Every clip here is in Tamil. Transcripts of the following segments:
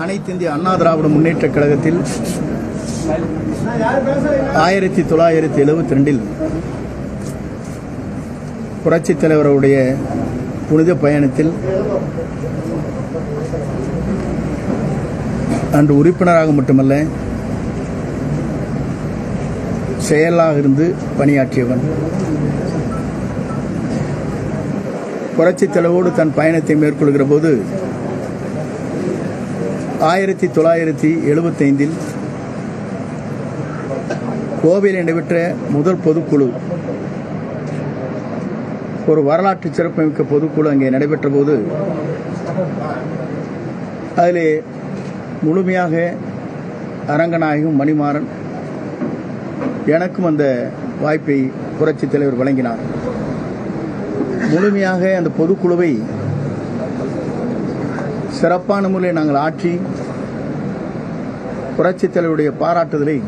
அனைத்து இந்திய அண்ணா திராவிட முன்னேற்ற கழகத்தில் 1972 புரட்சித் தலைவருடைய புனித பயணத்தில் அன்று உறுப்பினராக மட்டுமல்ல செயலாக இருந்து பணியாற்றியவன். புரட்சித் தலைவரோடு தன் பயணத்தை மேற்கொள்கிற போது 1975 கோவையில் நடைபெற்ற முதல் பொதுக்குழு, ஒரு வரலாற்று சிறப்புமிக்க பொதுக்குழு அங்கே நடைபெற்ற போது அதிலே முழுமையாக அரங்கநாயகம் மணிமாறன் எனக்கும் அந்த வாய்ப்பை புரட்சித் தலைவர் வழங்கினார். முழுமையாக அந்த பொதுக்குழுவை சிறப்பான முறையில் நாங்கள் ஆற்றி புரட்சித் தலைவருடைய பாராட்டுதலை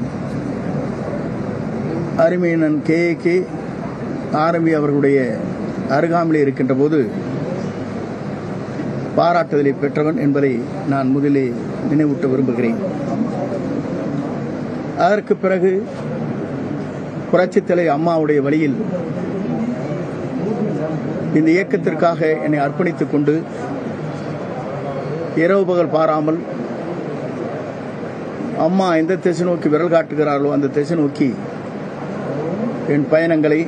அருமையினன் KAK ஆரம்பி அவர்களுடைய அருகாமையில் இருக்கின்ற போது பாராட்டுதலை பெற்றவன் என்பதை நான் முதலிலே நினைவூட்ட விரும்புகிறேன். அதற்கு பிறகு புரட்சித் தலைவர் அம்மாவுடைய வழியில் இந்த இயக்கத்திற்காக என்னை அர்ப்பணித்துக் கொண்டு இரவு பகல் பாராமல் அம்மா எந்த திசை நோக்கி விரல் காட்டுகிறார்களோ அந்த திசை நோக்கி என் பயணங்களை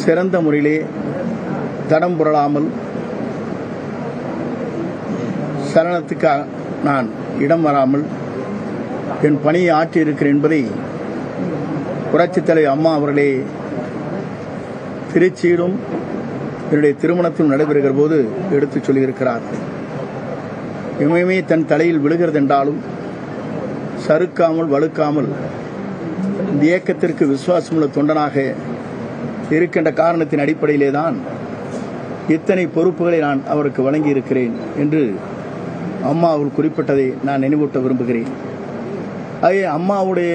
சிறந்த முறையிலே தடம் புரளாமல் சலனத்துக்கு நான் இடம் வராமல் என் பணியை ஆற்றியிருக்கிறேன் என்பதை புரட்சித் தலைவர் அம்மா அவர்களே திருச்சியிலும் என்னுடைய திருமணத்திலும் நடைபெறுகிற போது எடுத்துச் சொல்லியிருக்கிறார். இமயமே தன் தலையில் விழுகிறது என்றாலும் சறுக்காமல் வழுக்காமல் இந்த இயக்கத்திற்கு விசுவாசமுள்ள தொண்டனாக இருக்கின்ற காரணத்தின் அடிப்படையிலே தான் இத்தனை பொறுப்புகளை நான் அவருக்கு வழங்கியிருக்கிறேன் என்று அம்மா அவர்கள் குறிப்பிட்டதை நான் நினைவூட்ட விரும்புகிறேன். ஆகவே அம்மாவுடைய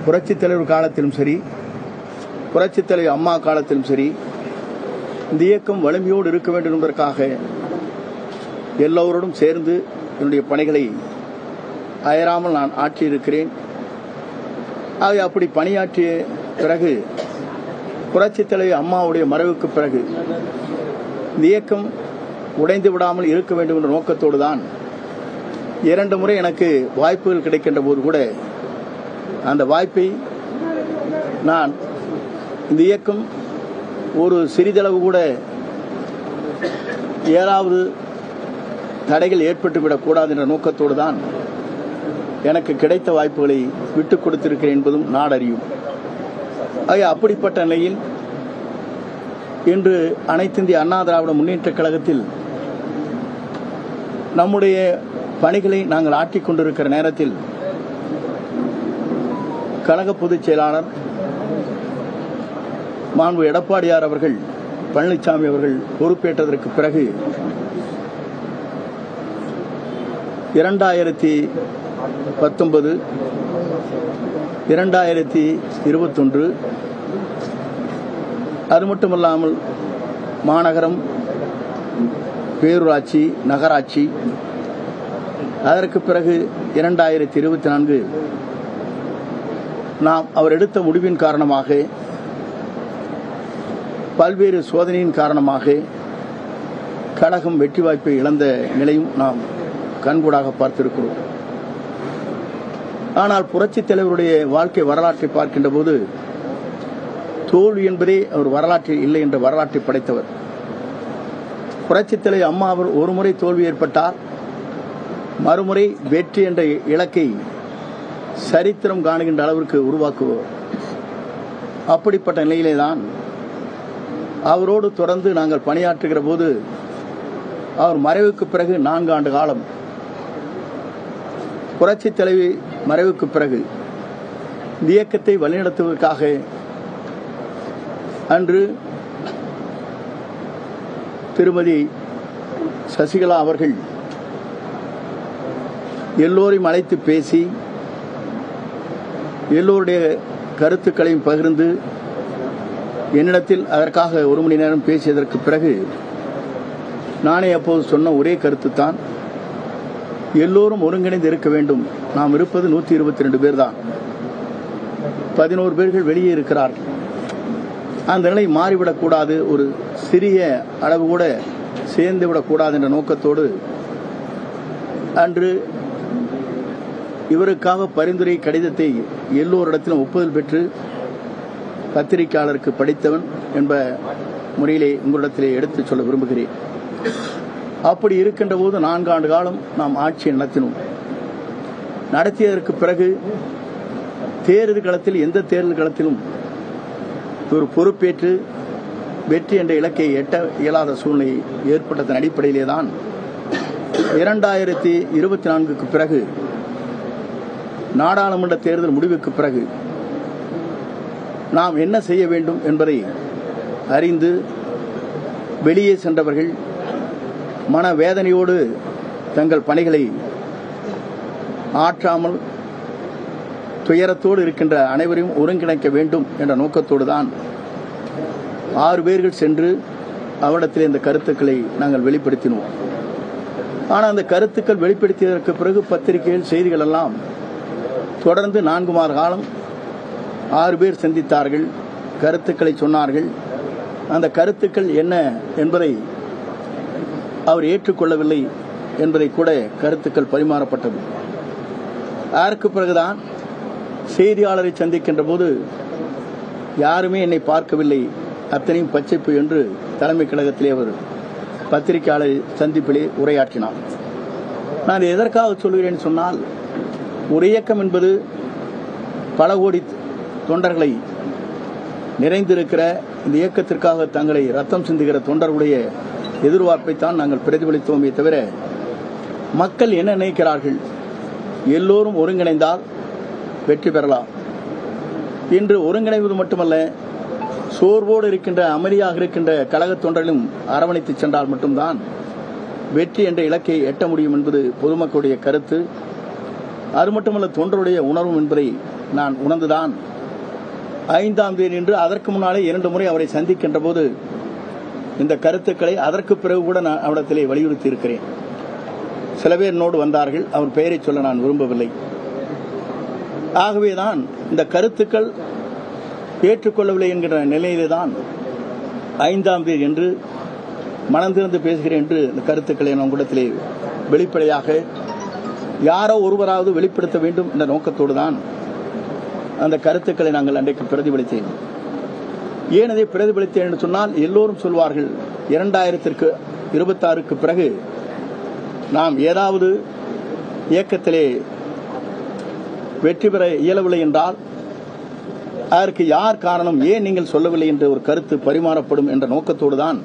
புரட்சித் தலைவர் காலத்திலும் சரி, புரட்சித் தலைவர் அம்மா காலத்திலும் சரி, இந்த இயக்கம் வலிமையோடு இருக்க வேண்டும் என்பதற்காக எல்லோரோடும் சேர்ந்து என்னுடைய பணிகளை அயராமல் நான் ஆற்றியிருக்கிறேன். ஆகவே அப்படி பணியாற்றிய பிறகு புரட்சித் தலைவர் அம்மாவுடைய மறைவுக்கு பிறகு இந்த இயக்கம் உடைந்து விடாமல் இருக்க வேண்டும் என்ற நோக்கத்தோடு தான் 2 முறை எனக்கு வாய்ப்புகள் கிடைக்கின்ற போது கூட அந்த வாய்ப்பை நான் இந்த இயக்கம் ஒரு சிறிதளவு கூட ஏதாவது தடைகள் ஏற்பட்டுவிடக்கூடாது என்ற நோக்கத்தோடு தான் எனக்கு கிடைத்த வாய்ப்புகளை விட்டுக் கொடுத்திருக்கிறேன் என்பதும் நாடறியும். ஆக அப்படிப்பட்ட நிலையில் இன்று அனைத்து இந்திய அண்ணா திராவிட முன்னேற்ற கழகத்தில் நம்முடைய பணிகளை நாங்கள் ஆற்றிக் கொண்டிருக்கிற நேரத்தில் கழக பொதுச் செயலாளர் மாண்பு எடப்பாடியார் அவர்கள், பழனிசாமி அவர்கள் பொறுப்பேற்றதற்கு பிறகு 2019, 2021 அது மட்டுமல்லாமல் மாநகரம், பேரூராட்சி, நகராட்சி, அதற்கு பிறகு 2024 நாம் அவர் எடுத்த முடிவின் காரணமாக, பல்வேறு சோதனையின் காரணமாக கழகம் வெற்றி வாய்ப்பை இழந்த நிலையும் நாம் கண்கூடாக பார்த்திருக்கிறோம். ஆனால் புரட்சித் தலைவருடைய வாழ்க்கை வரலாற்றை பார்க்கின்ற போது தோல்வி என்பதே அவர் வரலாற்றில் இல்லை என்ற வரலாற்றை படைத்தவர். புரட்சித் தலைவர் அம்மா அவர் ஒரு முறை தோல்வி ஏற்பட்டார், மறுமுறை வெற்றி என்ற இலக்கை சரித்திரம் காணுகின்ற அளவிற்கு உருவாக்குவார். அப்படிப்பட்ட நிலையிலேதான் அவரோடு தொடர்ந்து நாங்கள் பணியாற்றுகிற போது அவர் மறைவுக்கு பிறகு 4 ஆண்டு காலம், புரட்சித் தலைவி மறைவுக்கு பிறகு இந்த இயக்கத்தை வழிநடத்துவதற்காக அன்று திருமதி சசிகலா அவர்கள் எல்லோரையும் அழைத்து பேசி எல்லோருடைய கருத்துக்களையும் பகிர்ந்து என்னிடத்தில் அதற்காக 1 மணி நேரம் பேசியதற்கு பிறகு நானே அப்போது சொன்ன ஒரே கருத்து தான், எல்லோரும் ஒருங்கிணைந்து இருக்க வேண்டும். நாம் இருப்பது 122 பேர் தான். 11 பேர்கள் வெளியே இருக்கிறார்கள். அந்த நிலை மாறிவிடக்கூடாது, ஒரு சிறிய அளவு கூட சேர்ந்து விடக்கூடாது என்ற நோக்கத்தோடு அன்று இவருக்காக பரிந்துரை கடிதத்தை எல்லோரிடத்திலும் ஒப்புதல் பெற்று பத்திரிகையாளருக்கு படித்தவன் என்ற முறையிலே உங்களிடத்திலே எடுத்துச் சொல்ல விரும்புகிறேன். அப்படி இருக்கின்ற போது 4 ஆண்டு காலம் நாம் ஆட்சியை நடத்தினோம். நடத்தியதற்கு பிறகு தேர்தல் களத்தில், எந்த தேர்தல் களத்திலும் ஒரு பொறுப்பேற்று வெற்றி என்ற இலக்கை எட்ட இயலாத சூழ்நிலை ஏற்பட்டதன் அடிப்படையிலே தான் 2024க்கு பிறகு, நாடாளுமன்ற தேர்தல் முடிவுக்கு பிறகு நாம் என்ன செய்ய வேண்டும் என்பதை அறிந்து வெளியே சென்றவர்கள் மனவேதனையோடு தங்கள் பணிகளை ஆற்றாமல் துயரத்தோடு இருக்கின்ற அனைவரையும் ஒருங்கிணைக்க வேண்டும் என்ற நோக்கத்தோடு தான் 6 பேர்கள் சென்று அவரிடத்தில் இந்த கருத்துக்களை நாங்கள் வெளிப்படுத்தினோம். ஆனால் அந்த கருத்துக்கள் வெளிப்படுத்தியதற்கு பிறகு பத்திரிகைகள், செய்திகள் எல்லாம் தொடர்ந்து 4 மாத காலம் 6 பேர் சந்தித்தார்கள், கருத்துக்களை சொன்னார்கள். அந்த கருத்துக்கள் என்ன என்பதை அவர் ஏற்றுக்கொள்ளவில்லை என்பதை கூட கருத்துக்கள் பரிமாறப்பட்டது. அதற்கு பிறகுதான் செய்தியாளரை சந்திக்கின்ற போது யாருமே என்னை பார்க்கவில்லை, அத்தனையும் பச்சைப்பு என்று தலைமை கழகத்திலே அவர் பத்திரிகையாளர் சந்திப்பிலே உரையாற்றினார். நான் எதற்காக சொல்கிறேன் சொன்னால், ஒரு இயக்கம் என்பது பல கோடி தொண்டர்களை நிறைந்திருக்கிற இந்த இயக்கத்திற்காக தங்களை ரத்தம் சிந்துகிற தொண்டர்களுடைய எதிர்பார்ப்பைத்தான் நாங்கள் பிரதிபலித்தோமே தவிர, மக்கள் என்ன நினைக்கிறார்கள், எல்லோரும் ஒருங்கிணைந்தால் வெற்றி பெறலாம். இன்று ஒருங்கிணைவது மட்டுமல்ல, சோர்வோடு இருக்கின்ற, அமைதியாக இருக்கின்ற கழக தொண்டர்களும் அரவணைத்து சென்றால் மட்டும்தான் வெற்றி என்ற இலக்கை எட்ட முடியும் என்பது பொதுமக்களுடைய கருத்து. அது மட்டுமல்ல, தொண்டருடைய உணர்வும் என்பதை நான் உணர்ந்துதான் 5ஆம் தேதி என்று அதற்கு முன்னாலே 2 முறை அவரை சந்திக்கின்ற போது இந்த கருத்துக்களை அதற்கு பிறகு கூட நான் அவரிடத்திலே வலியுறுத்தி இருக்கிறேன். சில பேர் என்னோடு வந்தார்கள், அவர் பெயரை சொல்ல நான் விரும்பவில்லை. ஆகவேதான் இந்த கருத்துக்கள் ஏற்றுக்கொள்ளவில்லை என்கிற நிலையிலே தான் 5ஆம் தேதி என்று மனம் திறந்து பேசுகிறேன் என்று இந்த கருத்துக்களை நான் உங்களிடத்திலே வெளிப்படையாக யாரோ ஒருவராவது வெளிப்படுத்த வேண்டும் என்ற நோக்கத்தோடு தான் அந்த கருத்துக்களை நாங்கள் அன்றைக்கு பிரதிபலித்தேன். ஏன் அதை பிரதிபலித்தேன் என்று சொன்னால், எல்லோரும் சொல்வார்கள் 2026க்கு பிறகு நாம் ஏதாவது இயக்கத்திலே வெற்றி பெற இயலவில்லை என்றால் அதற்கு யார் காரணம், ஏன் நீங்கள் சொல்லவில்லை என்ற ஒரு கருத்து பரிமாறப்படும் என்ற நோக்கத்தோடு தான்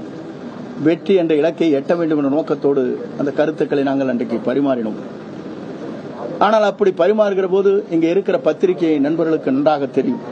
வெற்றி என்ற இலக்கை எட்ட வேண்டும் என்ற நோக்கத்தோடு அந்த கருத்துக்களை நாங்கள் அன்றைக்கு பரிமாறினோம். ஆனால் அப்படி பரிமாறுகிற போது இங்கே இருக்கிற பத்திரிகை நண்பர்களுக்கு நன்றாக தெரியும்,